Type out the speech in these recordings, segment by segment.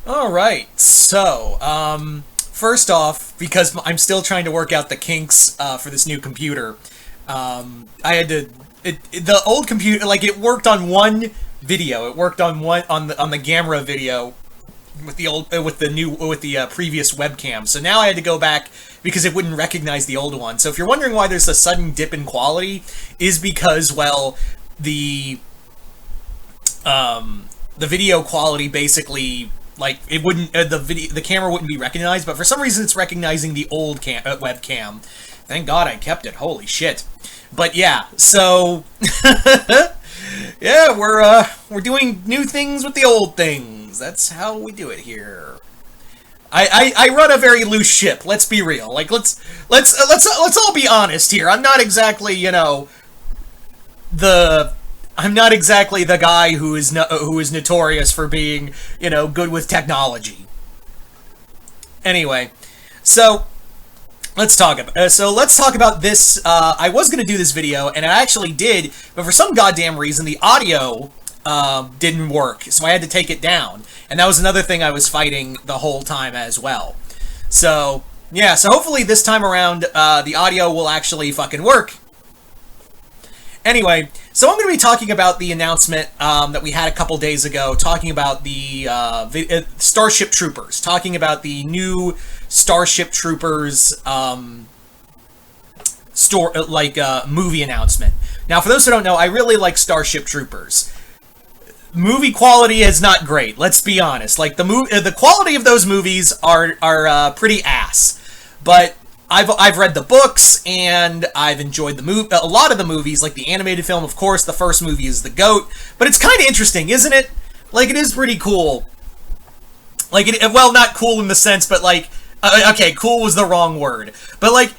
Alright, so, first off, because I'm still trying to work out the kinks, for this new computer, I had to, the old computer, like, it worked on one video, it worked on on the Gamera video, with the old, with the previous webcam, so now I had to go back, because it wouldn't recognize the old one. So if you're wondering why there's a sudden dip in quality, is because, well, the video quality basically, like, it wouldn't, the camera wouldn't be recognized, but for some reason it's recognizing the old webcam. Thank God I kept it, holy shit. But yeah, so, yeah, we're doing new things with the old things. That's how we do it here. I run a very loose ship, let's be real. Like, let's all be honest here. I'm not exactly, you know, I'm not exactly the guy who is notorious for being, you know, good with technology. Anyway, so let's talk about this. I was going to do this video, and I actually did, but for some goddamn reason, the audio didn't work, so I had to take it down. And that was another thing I was fighting the whole time as well. So, yeah, so hopefully this time around, the audio will actually fucking work. Anyway, so I'm going to be talking about the announcement that we had a couple days ago, talking about the Starship Troopers, talking about the new Starship Troopers movie announcement. Now, for those who don't know, I really like Starship Troopers. Movie quality is not great, let's be honest. Like, the quality of those movies are pretty ass. But I've read the books, and I've enjoyed a lot of the movies, like the animated film, of course. The first movie is the GOAT, but it's kind of interesting, isn't it? Like, it is pretty cool. Like, well, not cool in the sense, but like, okay, cool was the wrong word. But like,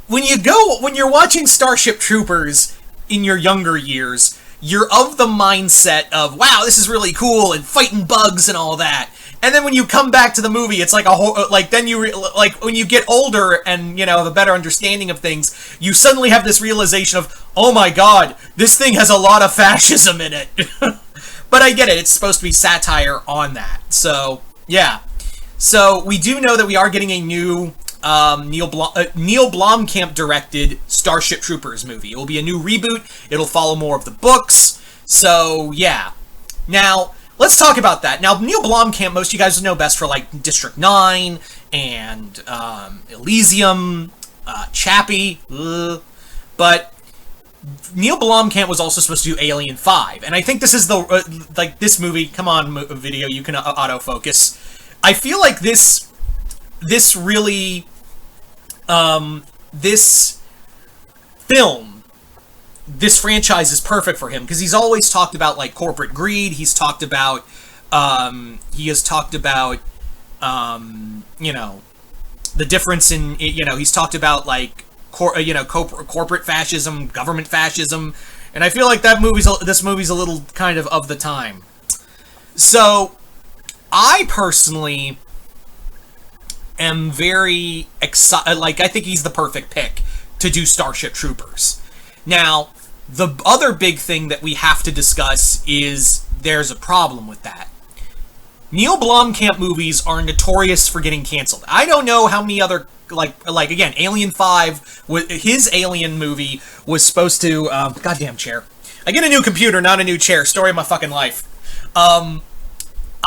when you're watching Starship Troopers in your younger years, you're of the mindset of, wow, this is really cool, and fighting bugs and all that. And then when you come back to the movie, it's like then when you get older and, you know, have a better understanding of things, you suddenly have this realization of, oh my god, this thing has a lot of fascism in it. But I get it, it's supposed to be satire on that. So, yeah. So, we do know that we are getting a new Neill Blomkamp directed Starship Troopers movie. It will be a new reboot, it'll follow more of the books, so, yeah. Now, let's talk about that. Now, Neill Blomkamp, most of you guys know best for, like, District 9, and, Elysium, Chappie, but Neill Blomkamp was also supposed to do Alien 5, and I think this is this movie, come on, video, you can autofocus. I feel like this really, this film, this franchise is perfect for him, because he's always talked about, like, corporate greed, he's talked about, you know, the difference in, you know, he's talked about, like, corporate fascism, government fascism, and I feel like this movie's a little kind of the time. So, I personally am very excited, like, I think he's the perfect pick to do Starship Troopers. Now, the other big thing that we have to discuss is there's a problem with that. Neill Blomkamp movies are notorious for getting canceled. I don't know how many other, like again, Alien 5, his Alien movie was supposed to, goddamn chair. I get a new computer, not a new chair. Story of my fucking life.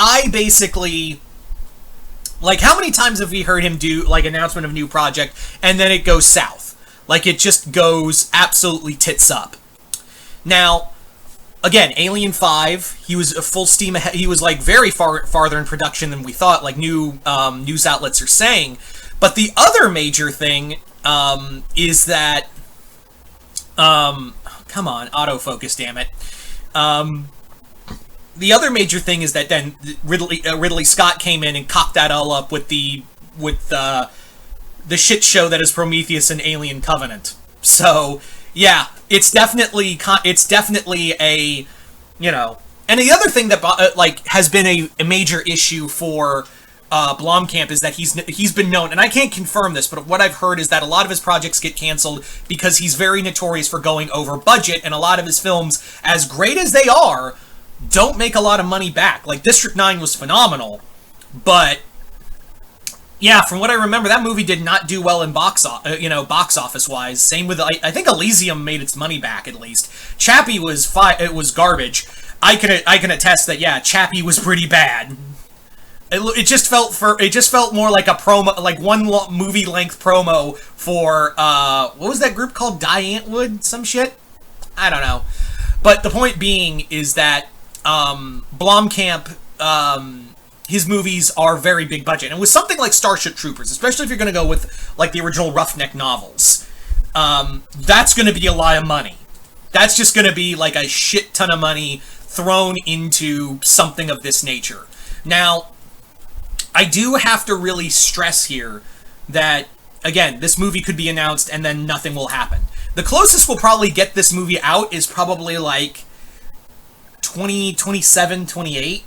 I basically, like, how many times have we heard him do, like, announcement of a new project, and then it goes south? Like, it just goes absolutely tits up. Now, again, Alien 5, he was a full steam ahead. He was, like, very farther in production than we thought, like news outlets are saying. But the other major thing is that, come on, autofocus, damn it. The other major thing is that then Ridley Scott came in and cocked that all up with the shit show that is Prometheus and Alien Covenant. So, yeah, it's definitely a, you know. And the other thing that has been a major issue for Blomkamp is that he's been known, and I can't confirm this, but what I've heard is that a lot of his projects get canceled because he's very notorious for going over budget, and a lot of his films, as great as they are, don't make a lot of money back. Like, District 9 was phenomenal, But yeah, from what I remember, that movie did not do well in box office wise. Same with I think Elysium made its money back at least. Chappie was it was garbage. I can attest that yeah, Chappie was pretty bad. It just felt more like a promo, like one movie length promo for what was that group called? Die Antwood, some shit. I don't know, but the point being is that Blomkamp, his movies are very big budget, and with something like Starship Troopers, especially if you're going to go with like the original Roughneck novels, that's going to be a lot of money. That's just going to be like a shit ton of money thrown into something of this nature. Now, I do have to really stress here that, again, this movie could be announced and then nothing will happen. The closest we'll probably get this movie out is probably like 2027, 28.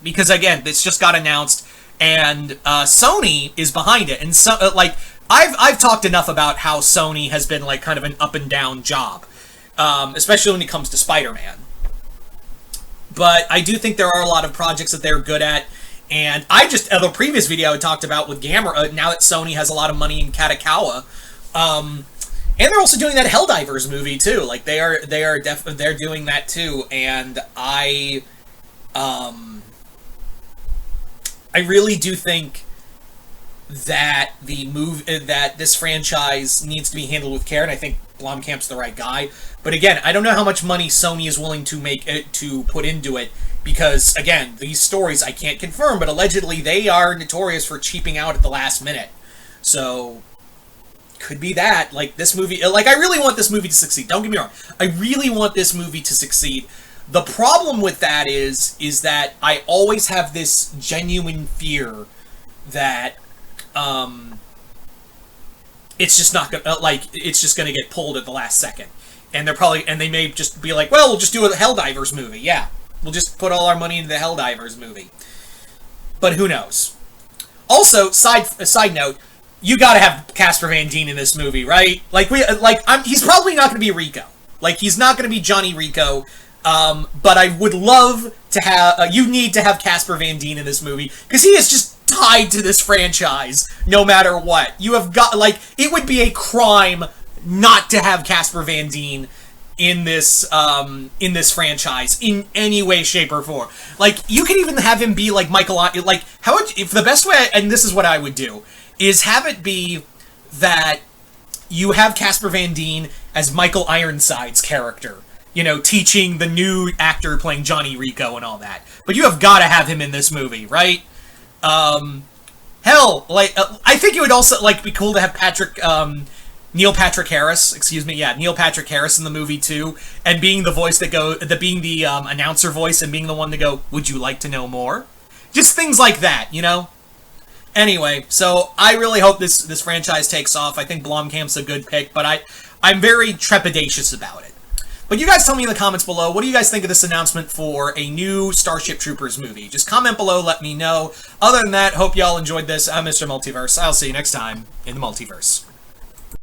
Because, again, this just got announced and Sony is behind it. And so, like, I've talked enough about how Sony has been like kind of an up and down job. Especially when it comes to Spider-Man. But I do think there are a lot of projects that they're good at. And I just, the previous video I talked about with Gamera, now that Sony has a lot of money in Katakawa, and they're also doing that Helldivers movie too. Like they're doing that too, and I really do think that that this franchise needs to be handled with care, and I think Blomkamp's the right guy. But again, I don't know how much money Sony is willing to make it to put into it. Because, again, these stories I can't confirm, but allegedly they are notorious for cheaping out at the last minute. So, could be that. Like, this movie... Like, I really want this movie to succeed. Don't get me wrong. I really want this movie to succeed. The problem with that is that I always have this genuine fear that, it's just not gonna... it's just gonna get pulled at the last second. And they may just be like, well, we'll just do a Helldivers movie. Yeah. We'll just put all our money into the Helldivers movie. But who knows? Also, side note, you gotta have Casper Van Dien in this movie, right? He's probably not gonna be Rico. Like, he's not gonna be Johnny Rico. But I would love to have, you need to have Casper Van Dien in this movie, because he is just tied to this franchise, no matter what. You have got, like, it would be a crime not to have Casper Van Dien in this franchise in any way, shape, or form. Like, you could even have him be like Michael. Like, if the best way, and this is what I would do, is have it be that you have Casper Van Dien as Michael Ironside's character, you know, teaching the new actor playing Johnny Rico and all that. But you have got to have him in this movie, right? Hell, like, I think it would also like be cool to have Neil Patrick Harris in the movie too, and being the voice being the announcer voice and being the one to go, would you like to know more? Just things like that, you know? Anyway, so I really hope this franchise takes off. I think Blomkamp's a good pick, but I'm very trepidatious about it. But you guys tell me in the comments below, what do you guys think of this announcement for a new Starship Troopers movie? Just comment below, let me know. Other than that, hope y'all enjoyed this. I'm Mr. Multiverse. I'll see you next time in the Multiverse.